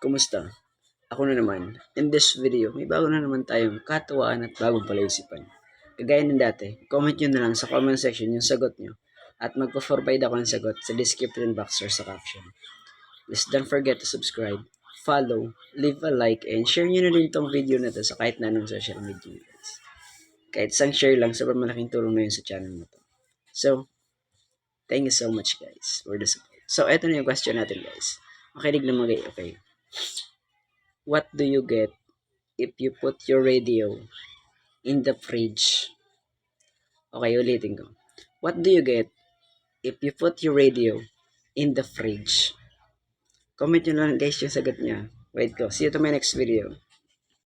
Kumusta? Ako na naman. In this video, may bago na naman tayong katuwaan at bagong palaisipan. Kagaya ng dati, comment nyo na lang sa comment section yung sagot nyo at magpo-provide ako ng sagot sa description box or sa caption. Please don't forget to subscribe, follow, leave a like, and share nyo na rin itong video na to sa kahit na anong social media guys. Kahit isang share lang, sobrang malaking tulong na yun sa channel na to. So, thank you so much guys for the support. So, eto na yung question natin guys. Makinig na mga okay. What do you get if you put your radio in the fridge? Okay, ulitin ko. What do you get if you put your radio in the fridge? Comment nyo lang guys yung sagot niya. Wait ko. See you to my next video.